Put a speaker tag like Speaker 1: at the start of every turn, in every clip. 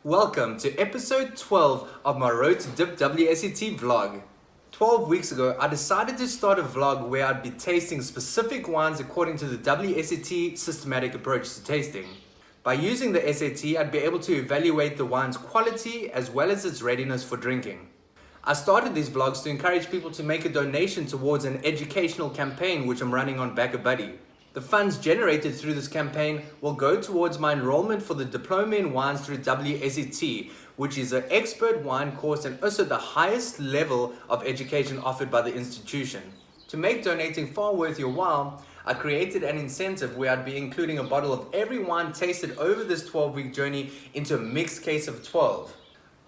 Speaker 1: Welcome to episode 12 of my Road to DipWSET vlog. 12 weeks ago, I decided to start a vlog where I'd be tasting specific wines according to the WSET systematic approach to tasting. By using the SAT, I'd be able to evaluate the wine's quality as well as its readiness for drinking. I started these vlogs to encourage people to make a donation towards an educational campaign which I'm running on Back a Buddy. The funds generated through this campaign will go towards my enrollment for the Diploma in Wines through WSET, which is an expert wine course and also the highest level of education offered by the institution. To make donating far worth your while, I created an incentive where I'd be including a bottle of every wine tasted over this 12-week journey into a mixed case of 12.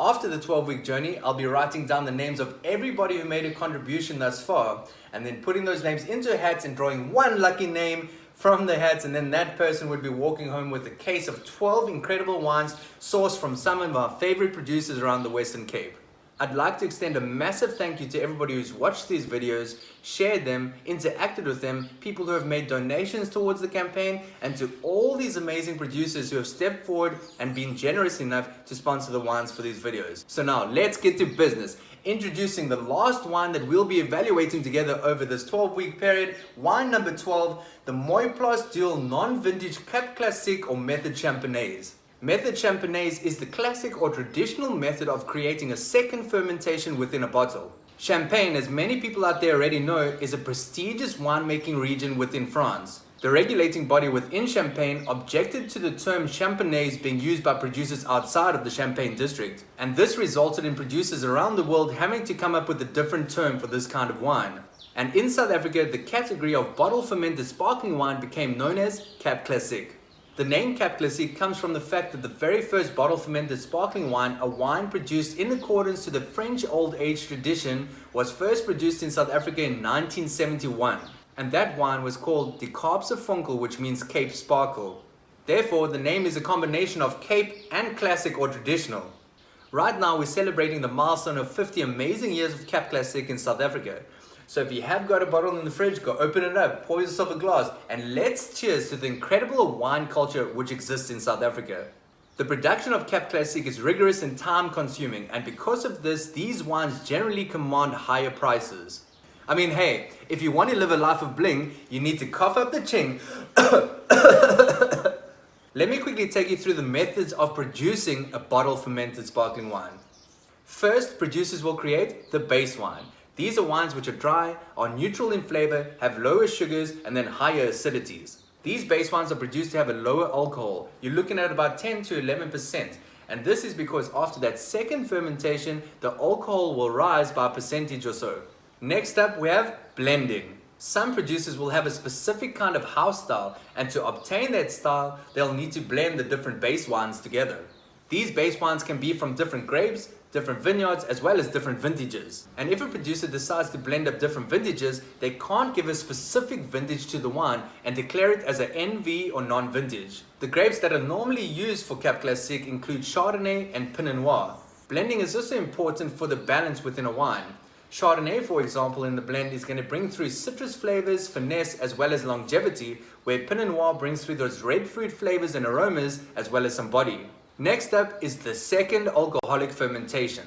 Speaker 1: After the 12-week journey, I'll be writing down the names of everybody who made a contribution thus far, and then putting those names into hats and drawing one lucky name from the hats, and then that person would be walking home with a case of 12 incredible wines sourced from some of our favorite producers around the Western Cape. I'd like to extend a massive thank you to everybody who's watched these videos, shared them, interacted with them, people who have made donations towards the campaign, and to all these amazing producers who have stepped forward and been generous enough to sponsor the wines for these videos. So now let's get to business. Introducing the last wine that we'll be evaluating together over this 12-week period, wine number 12, the Mooiplaas Duel non-vintage Cap Classique or Method Champagnaise. Method Champagnaise is the classic or traditional method of creating a second fermentation within a bottle. Champagne, as many people out there already know, is a prestigious winemaking region within France. The regulating body within Champagne objected to the term Champagnaise being used by producers outside of the Champagne district, and this resulted in producers around the world having to come up with a different term for this kind of wine. And in South Africa, the category of bottle fermented sparkling wine became known as Cap Classique. The name Cap Classique comes from the fact that the very first bottle fermented sparkling wine, a wine produced in accordance to the French Old Age tradition, was first produced in South Africa in 1971. And that wine was called De Kaapse Vonkel, which means Cape Sparkle. Therefore, the name is a combination of Cape and classic or traditional. Right now, we're celebrating the milestone of 50 amazing years of Cap Classique in South Africa. So if you have got a bottle in the fridge, go open it up, pour yourself a glass, and let's cheers to the incredible wine culture which exists in South Africa. The production of Cap Classique is rigorous and time consuming, and because of this, these wines generally command higher prices. I mean, hey, if you want to live a life of bling, you need to cough up the ching. Let me quickly take you through the methods of producing a bottle fermented sparkling wine. First, producers will create the base wine. These are wines which are dry, are neutral in flavor, have lower sugars, and then higher acidities. These base wines are produced to have a lower alcohol. You're looking at about 10 to 11%. And this is because after that second fermentation, the alcohol will rise by a percentage or so. Next up, we have blending. Some producers will have a specific kind of house style, and to obtain that style, they'll need to blend the different base wines together. These base wines can be from different grapes, different vineyards, as well as different vintages. And if a producer decides to blend up different vintages, they can't give a specific vintage to the wine and declare it as an NV or non-vintage. The grapes that are normally used for Cap Classique include Chardonnay and Pinot Noir. Blending is also important for the balance within a wine. Chardonnay, for example, in the blend is going to bring through citrus flavors, finesse, as well as longevity, where Pinot Noir brings through those red fruit flavors and aromas, as well as some body. Next up is the second alcoholic fermentation.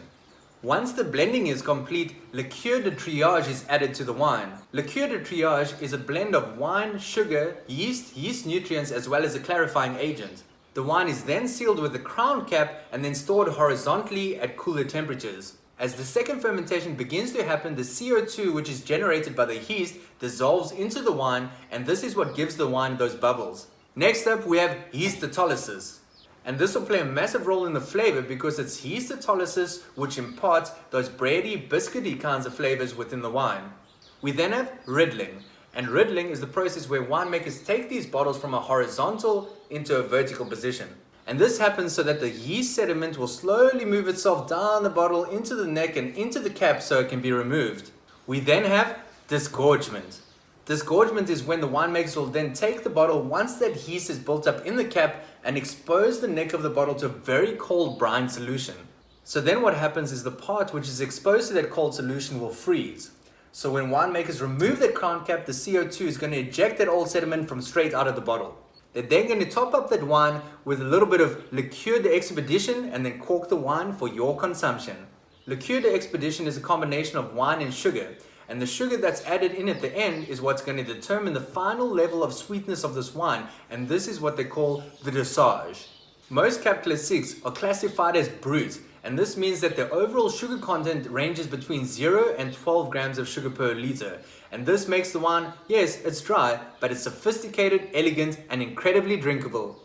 Speaker 1: Once the blending is complete, liqueur de triage is added to the wine. Liqueur de triage is a blend of wine, sugar, yeast nutrients, as well as a clarifying agent. The wine is then sealed with a crown cap and then stored horizontally at cooler temperatures. As the second fermentation begins to happen, the CO2, which is generated by the yeast, dissolves into the wine, and this is what gives the wine those bubbles. Next up, we have yeastolysis. And this will play a massive role in the flavor because it's yeastolysis which imparts those bready, biscuity kinds of flavors within the wine. We then have riddling. And riddling is the process where winemakers take these bottles from a horizontal into a vertical position. And this happens so that the yeast sediment will slowly move itself down the bottle into the neck and into the cap so it can be removed. We then have disgorgement. Disgorgement is when the winemakers will then take the bottle once that yeast is built up in the cap and expose the neck of the bottle to a very cold brine solution. So then what happens is the part which is exposed to that cold solution will freeze. So when winemakers remove that crown cap, the CO2 is going to eject that old sediment from straight out of the bottle. They're then going to top up that wine with a little bit of liqueur d'expedition and then cork the wine for your consumption. Liqueur d'expedition is a combination of wine and sugar, and the sugar that's added in at the end is what's going to determine the final level of sweetness of this wine, and this is what they call the dosage. Most Cap Classiques are classified as brut, and this means that their overall sugar content ranges between 0 and 12 grams of sugar per liter. And this makes the wine, yes, it's dry, but it's sophisticated, elegant, and incredibly drinkable.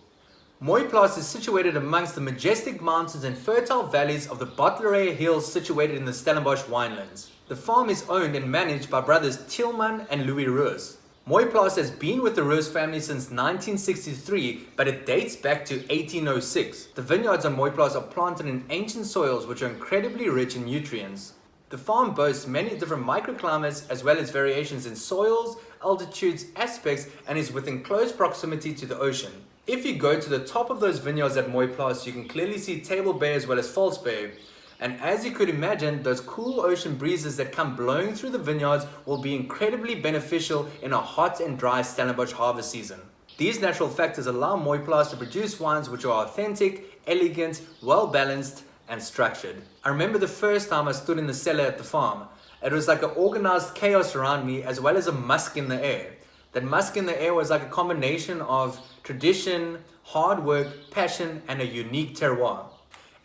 Speaker 1: Mooiplaas is situated amongst the majestic mountains and fertile valleys of the Bottleray Hills situated in the Stellenbosch winelands. The farm is owned and managed by brothers Tielman and Louis Roos. Mooiplaas has been with the Roos family since 1963, but it dates back to 1806. The vineyards on Mooiplaas are planted in ancient soils which are incredibly rich in nutrients. The farm boasts many different microclimates as well as variations in soils, altitudes, aspects, and is within close proximity to the ocean. If you go to the top of those vineyards at Mooiplaas, you can clearly see Table Bay as well as False Bay. And as you could imagine, those cool ocean breezes that come blowing through the vineyards will be incredibly beneficial in a hot and dry Stellenbosch harvest season. These natural factors allow Mooiplaas to produce wines which are authentic, elegant, well balanced, and structured. I remember the first time I stood in the cellar at the farm. It was like an organized chaos around me as well as a musk in the air. That musk in the air was like a combination of tradition, hard work, passion, and a unique terroir.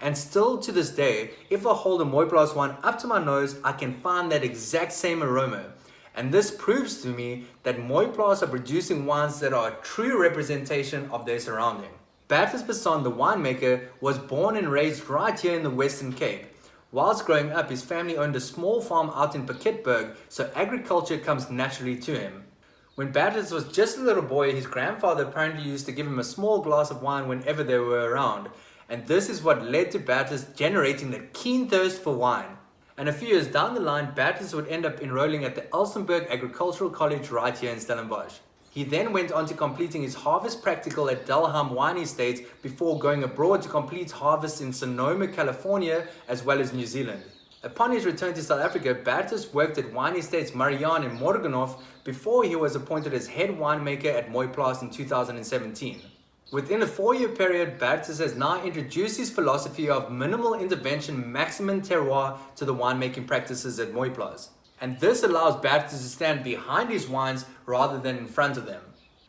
Speaker 1: And still to this day, if I hold a Mooiplaas wine up to my nose, I can find that exact same aroma. And this proves to me that Mooiplaas are producing wines that are a true representation of their surrounding. Bertus Besson, the winemaker, was born and raised right here in the Western Cape. Whilst growing up, his family owned a small farm out in Piketberg, so agriculture comes naturally to him. When Bertus was just a little boy, his grandfather apparently used to give him a small glass of wine whenever they were around. And this is what led to Bertus generating that keen thirst for wine. And a few years down the line, Bertus would end up enrolling at the Elsenburg Agricultural College right here in Stellenbosch. He then went on to completing his harvest practical at Delham Wine Estates before going abroad to complete harvests in Sonoma, California, as well as New Zealand. Upon his return to South Africa, Bertus worked at Wine Estates Marianne in Morgenhof before he was appointed as head winemaker at Mooiplaas in 2017. Within a 4-year period, Bertus has now introduced his philosophy of minimal intervention, maximum terroir to the winemaking practices at Mooiplaas. And this allows Bertus to stand behind his wines rather than in front of them.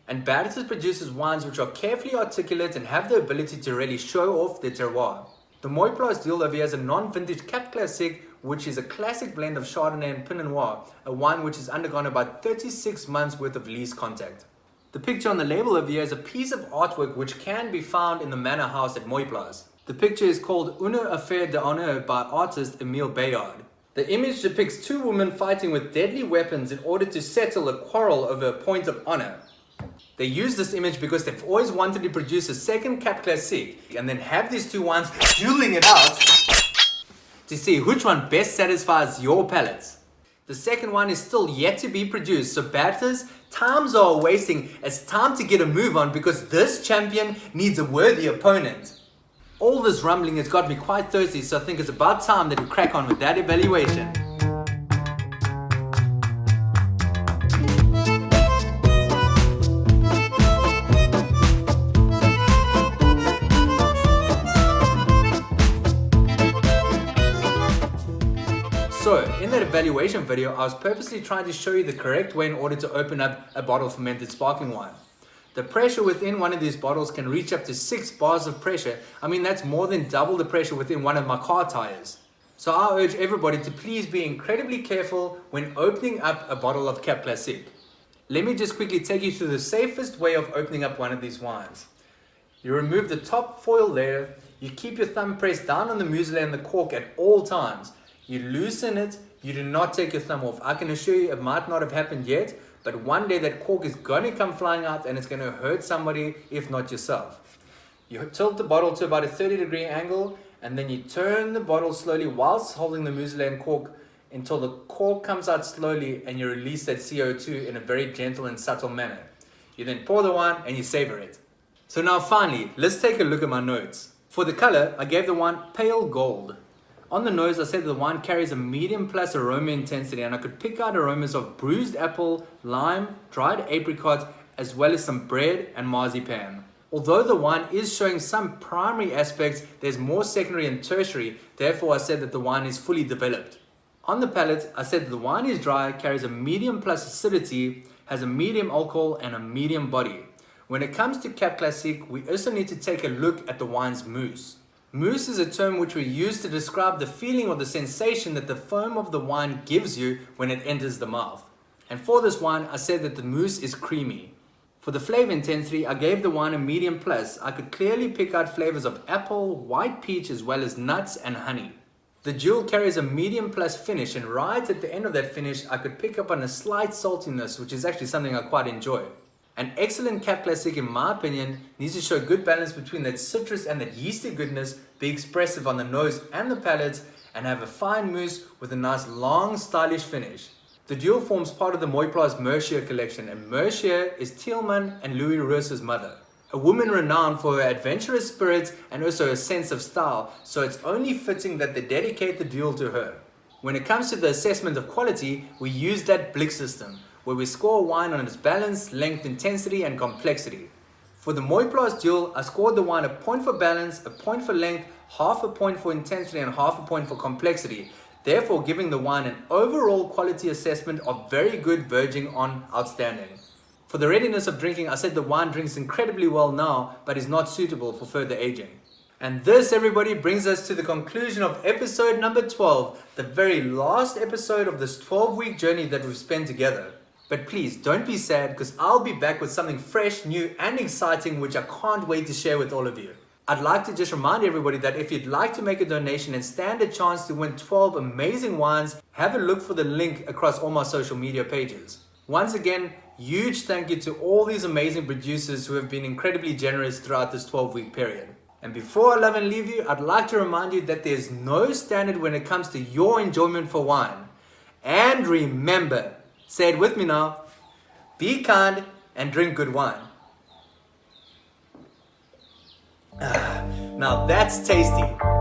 Speaker 1: And Bertus produces wines which are carefully articulate and have the ability to really show off their terroir. The Mooiplaas Duel over here has a non-vintage Cap Classique, which is a classic blend of Chardonnay and Pinot Noir, a wine which has undergone about 36 months worth of lease contact. The picture on the label over here is a piece of artwork which can be found in the Manor House at Mooiplaas. The picture is called Une Affaire d'Honneur by artist Emile Bayard. The image depicts two women fighting with deadly weapons in order to settle a quarrel over a point of honor. They use this image because they've always wanted to produce a second Cap Classique and then have these two wines dueling it out to see which one best satisfies your palates. The second one is still yet to be produced, so Bertus, times are wasting. It's time to get a move on because this champion needs a worthy opponent. All this rumbling has got me quite thirsty, so I think it's about time that we crack on with that evaluation. So, in that evaluation video, I was purposely trying to show you the correct way in order to open up a bottle of fermented sparkling wine. The pressure within one of these bottles can reach up to 6 bars of pressure. I mean, that's more than double the pressure within one of my car tires. So I urge everybody to please be incredibly careful when opening up a bottle of Cap Classique. Let me just quickly take you through the safest way of opening up one of these wines. You remove the top foil layer, you keep your thumb pressed down on the muesli and the cork at all times. You loosen it, you do not take your thumb off. I can assure you it might not have happened yet, but one day that cork is going to come flying out and it's going to hurt somebody, if not yourself. You tilt the bottle to about a 30-degree angle and then you turn the bottle slowly whilst holding the muesli and cork until the cork comes out slowly and you release that CO2 in a very gentle and subtle manner. You then pour the wine and you savor it. So now finally, let's take a look at my notes. For the color, I gave the wine pale gold. On the nose, I said the wine carries a medium plus aroma intensity and I could pick out aromas of bruised apple, lime, dried apricot, as well as some bread and marzipan. Although the wine is showing some primary aspects, there's more secondary and tertiary, therefore I said that the wine is fully developed. On the palate, I said that the wine is dry, carries a medium plus acidity, has a medium alcohol and a medium body. When it comes to Cap Classique, we also need to take a look at the wine's mousse. Mousse is a term which we use to describe the feeling or the sensation that the foam of the wine gives you when it enters the mouth. And for this wine, I said that the mousse is creamy. For the flavor intensity, I gave the wine a medium plus. I could clearly pick out flavors of apple, white peach, as well as nuts and honey. The Duel carries a medium plus finish, and right at the end of that finish, I could pick up on a slight saltiness, which is actually something I quite enjoy. An excellent Cap Classique, in my opinion, needs to show good balance between that citrus and that yeasty goodness, be expressive on the nose and the palate, and have a fine mousse with a nice long stylish finish. The Duel forms part of the Mooiplaas Mercier collection, and Mercier is Tielman and Louis Roos's mother. A woman renowned for her adventurous spirit and also a sense of style, so it's only fitting that they dedicate the Duel to her. When it comes to the assessment of quality, we use that Blick system, where we score wine on its balance, length, intensity and complexity. For the Mooiplaas Duel, I scored the wine a point for balance, a point for length, half a point for intensity and half a point for complexity, therefore giving the wine an overall quality assessment of very good verging on outstanding. For the readiness of drinking, I said the wine drinks incredibly well now, but is not suitable for further aging. And this, everybody, brings us to the conclusion of episode number 12, the very last episode of this 12-week journey that we've spent together. But please, don't be sad, because I'll be back with something fresh, new, and exciting, which I can't wait to share with all of you. I'd like to just remind everybody that if you'd like to make a donation and stand a chance to win 12 amazing wines, have a look for the link across all my social media pages. Once again, huge thank you to all these amazing producers who have been incredibly generous throughout this 12-week period. And before I love and leave you, I'd like to remind you that there's no standard when it comes to your enjoyment for wine. And remember, say it with me now, be kind and drink good wine. Now that's tasty.